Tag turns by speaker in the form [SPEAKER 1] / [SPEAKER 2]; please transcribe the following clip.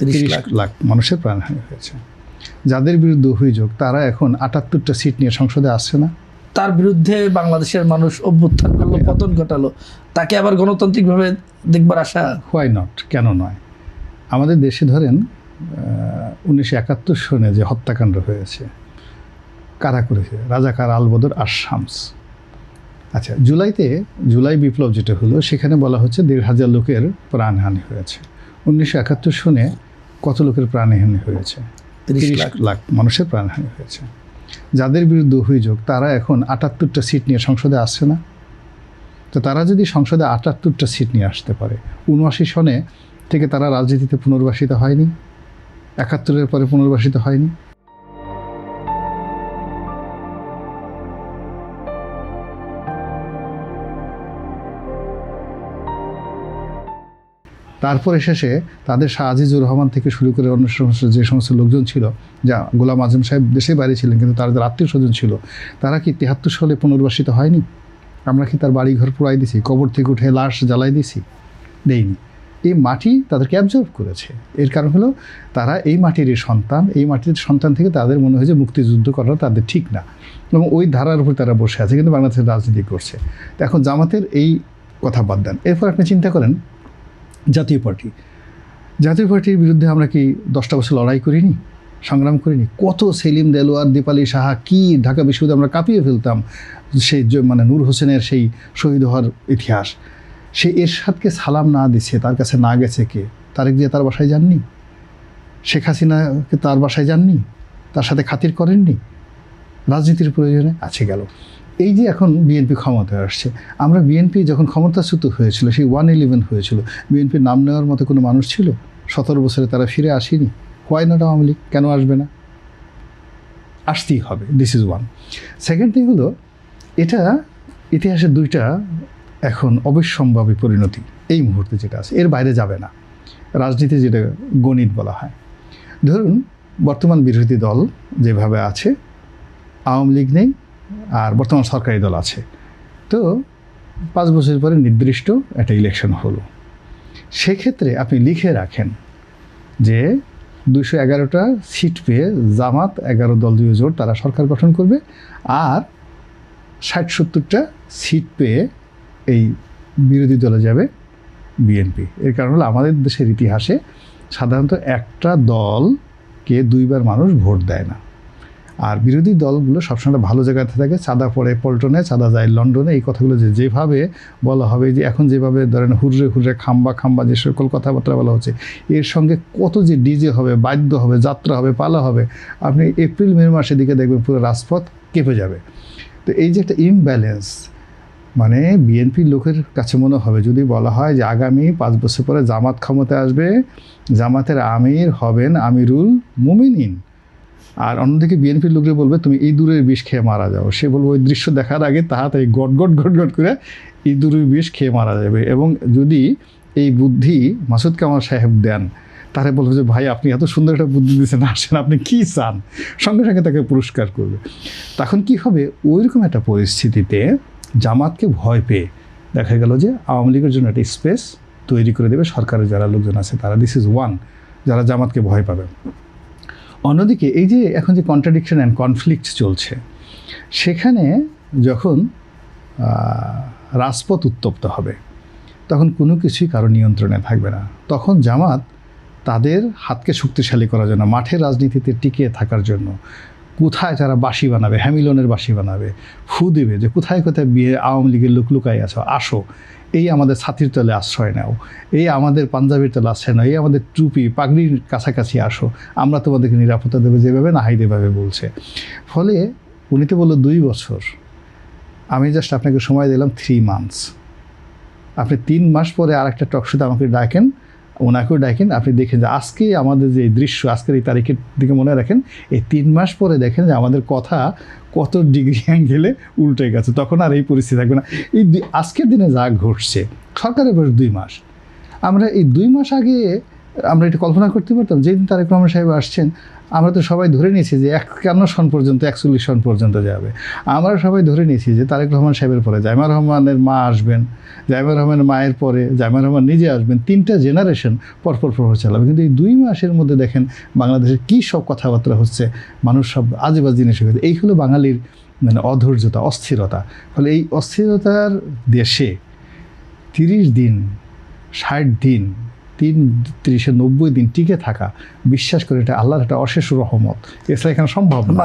[SPEAKER 1] 30 লাখ মানুষের প্রাণহানি হয়েছে। যাদের বিরুদ্ধে অভিযোগ তারা এখন 78টা সিট নিয়ে সংসদে আসছে না।
[SPEAKER 2] তার বিরুদ্ধে বাংলাদেশের মানুষ অভ্যুত্থান করলো, পতন ঘটালো, তাকে আবার গণতান্ত্রিকভাবে দেখবার আশা।
[SPEAKER 1] হোয়াই নট, কেন নয়? আমাদের দেশে ধরেন 1971 সনে যে হত্যাকাণ্ড হয়েছে, কারা করেছে? রাজাকার আলবদর আর শামস। আচ্ছা, জুলাই বিপ্লব যেটা হলো সেখানে বলা হচ্ছে 1,500 লোকের প্রাণহানি হয়েছে। 1971 সনে কত লোকের প্রাণহানি হয়েছে? 30 লাখ মানুষের প্রাণহানি হয়েছে। যাদের বিরুদ্ধে অভিযোগ তারা এখন 78টা সিট নিয়ে সংসদে আসছে না। তো তারা যদি সংসদে 78টা সিট নিয়ে আসতে পারে, 79 সনে থেকে তারা রাজনীতিতে পুনর্বাসিত হয়নি, 71-এর পরে পুনর্বাসিত হয়নি। তারপরে শেষে তাদের শাহ আজিজুর রহমান থেকে শুরু করে অন্য সমস্ত যে সমস্ত লোকজন ছিল, যা গোলাম আজম সাহেব দেশে বাইরে ছিলেন কিন্তু তাদের আত্মীয় স্বজন ছিল, তারা কি 73 সালে পুনর্বাসিত হয়নি? আমরা কি তার বাড়ি ঘর পুড়াই দিছি, কবর থেকে উঠে লাশ জ্বালাই দিছি? দেইনি। এই মাটি তাদেরকে অ্যাবজর্ব করেছে। এর কারণ হলো তারা এই মাটিরই সন্তান। এই মাটির সন্তান থেকে তাদের মনে হয় যে মুক্তিযুদ্ধ করা তাদের ঠিক না, এবং ওই ধারার উপর তারা বসে আছে, কিন্তু বাংলাদেশের রাজনীতি করছে। তো এখন জামাতের এই কথা বাদ দেন, এরপর আপনি চিন্তা করেন জাতীয় পার্টির বিরুদ্ধে আমরা কি 10টা বছর লড়াই করিনি, সংগ্রাম করিনি? কত সেলিম দেলোয়ার, দীপালি সাহা, কি ঢাকা বিশ্ববিদ্যালয় আমরা কাঁপিয়ে ফেলতাম সেই মানে নূর হোসেনের সেই শহীদ হওয়ার ইতিহাস। সে এরশাদকে সালাম না দিচ্ছে, তার কাছে না গেছে কে? তারেক জিয়া তার বাসায় যাননি? শেখ হাসিনাকে তার বাসায় যাননি? তার সাথে খাতির করেননি? রাজনীতির প্রয়োজনে আছে গেল। এই যে এখন বিএনপি ক্ষমতায় আসছে, আমরা বিএনপি যখন ক্ষমতাচ্যুত হয়েছিল, সেই 111 হয়েছিল, বিএনপির নাম নেওয়ার মতো কোনো মানুষ ছিল? 17 বছরে তারা ফিরে আসেনি। Why not Awami League? কেন আসবে না? আসতেই হবে। This is one. Second thing হলো, এটা ইতিহাসের 2টা এখন অবিসম্ভাবী পরিণতি এই মুহূর্তে যেটা আছে, এর বাইরে যাবে না। রাজনীতি যেটা গণিত বলা হয়, ধরুন বর্তমান বিরোধী দল যেভাবে আছে, আওয়ামী লীগ নেই, আর বর্তমান সরকারি দল আছে, তো 5 বছর পরে নির্দিষ্ট একটা ইলেকশন হলো। সেক্ষেত্রে আপনি লিখে রাখেন যে 211টা সিট পেয়ে জামাত 11 দল 2 জোট তারা সরকার গঠন করবে, আর 60-70টা সিট পেয়ে এই বিরোধী দলে যাবে বিএনপি। এর কারণ হলো আমাদের দেশের ইতিহাসে সাধারণত একটা দলকে 2বার মানুষ ভোট দেয় না, আর বিরোধী দলগুলো সবসময় ভালো জায়গাতে থাকে। চাঁদা পড়ে পল্টনে, চাঁদা যায় লন্ডনে, এই কথাগুলো যেভাবে বলা হবে, যে এখন যেভাবে ধরেন হুররে খাম্বা যে সকল কথাবার্তা বলা হচ্ছে, এর সঙ্গে কত যে ডিজে হবে, বাদ্য হবে, যাত্রা হবে, পালা হবে, আপনি এপ্রিল মে মাসের দিকে দেখবেন পুরো রাজপথ কেঁপে যাবে। তো এই যে একটা ইমব্যালেন্স, মানে বিএনপির লোকের কাছে মনে হবে যদি বলা হয় যে আগামী 5 বছর পরে জামাত ক্ষমতায় আসবে, জামাতের আমির হবেন আমিরুল মুমিনিন, আর অন্যদিকে বিএনপির লোকরা বলবে তুমি ইঁদুরের বিষ খেয়ে মারা যাও। সে বলবে ওই দৃশ্য দেখার আগে তাড়াতাড়ি গট করে ইঁদুরের বিষ খেয়ে মারা যাবে। এবং যদি এই বুদ্ধি মাসুদ কামাল সাহেব দেন, তারা বলবে যে ভাই আপনি এত সুন্দর একটা বুদ্ধি দিয়েছেন, আসেন আপনি কী চান, সঙ্গে সঙ্গে তাকে পুরস্কার করবে। তখন কি হবে? ওইরকম একটা পরিস্থিতিতে জামাতকে ভয় পেয়ে দেখা গেল যে আওয়ামী লীগের জন্য একটা স্পেস তৈরি করে দেবে সরকারের যারা লোকজন আছে তারা। দিস ইজ ওয়ান, যারা জামাতকে ভয় পাবে। অন্যদিকে এই যে এখন যে কন্ট্রাডিকশন অ্যান্ড কনফ্লিক্ট চলছে, সেখানে যখন রাজপথ উত্তপ্ত হবে তখন কোনো কিছুই কারো নিয়ন্ত্রণে থাকবে না। তখন জামাত তাদের হাতকে শক্তিশালী করার জন্য, মাঠের রাজনীতিতে টিকে থাকার জন্য কোথায় তারা বাঁশি বানাবে, হ্যামিলনের বাঁশি বানাবে, ফু দেবে যে কোথায় কোথায় আওয়ামী লীগের লোক লুকাই আছো, আসো, এই আমাদের ছাতির তলে আশ্রয় নাও, এই আমাদের পাঞ্জাবির তলে আশ্রয় নাও, এই আমাদের টুপি পাগড়ির কাছাকাছি আসো, আমরা তোমাদেরকে নিরাপত্তা দেবো, যেভাবে নাহিদ এভাবে বলছে। ফলে উনি তো বললো 2 বছর, আমি জাস্ট আপনাকে সময় দিলাম 3 মান্থস। আপনি 3 মাস পরে আর একটা টকশোতে আমাকে ডাকেন, ওনাকেও ডাকেন, আপনি দেখেন যে আজকে আমাদের যে দৃশ্য, আজকের এই তারিখের দিকে মনে রাখেন, এই 3 মাস পরে দেখেন যে আমাদের কথা কত ডিগ্রি অ্যাঙ্গেলে উল্টে গেছে, তখন আর এই পরিস্থিতি থাকবে না। এই আজকের দিনে যা ঘটছে, সরকারের বয়স 2 মাস, আমরা এই 2 মাস আগে আমরা এটা কল্পনা করতে পারতাম? যেদিন তারেক রহমান সাহেব আসছেন, আমরা তো সবাই ধরে নিয়েছি যে 51 সন পর্যন্ত, 41 সন পর্যন্ত যাবে। আমরা সবাই ধরে নিয়েছি যে তারেক রহমান সাহেবের পরে জাইমা রহমানের মা আসবেন, জাইমা রহমানের মায়ের পরে জাইমা রহমান নিজে আসবেন, 3টা জেনারেশন পরপর পরপর চালাবে। কিন্তু এই 2 মাসের মধ্যে দেখেন বাংলাদেশের কী সব কথাবার্তা হচ্ছে, মানুষ সব আজেবাজে জিনিস হয়েছে। এই হলো বাঙালির মানে অধৈর্যতা, অস্থিরতা। ফলে এই অস্থিরতার দেশে 30 দিন, 60 দিন, 30-90 দিন টিকে থাকা, বিশ্বাস করে এটা আল্লাহর একটা অশেষ রহমত। এছাড়া এখানে সম্ভব না।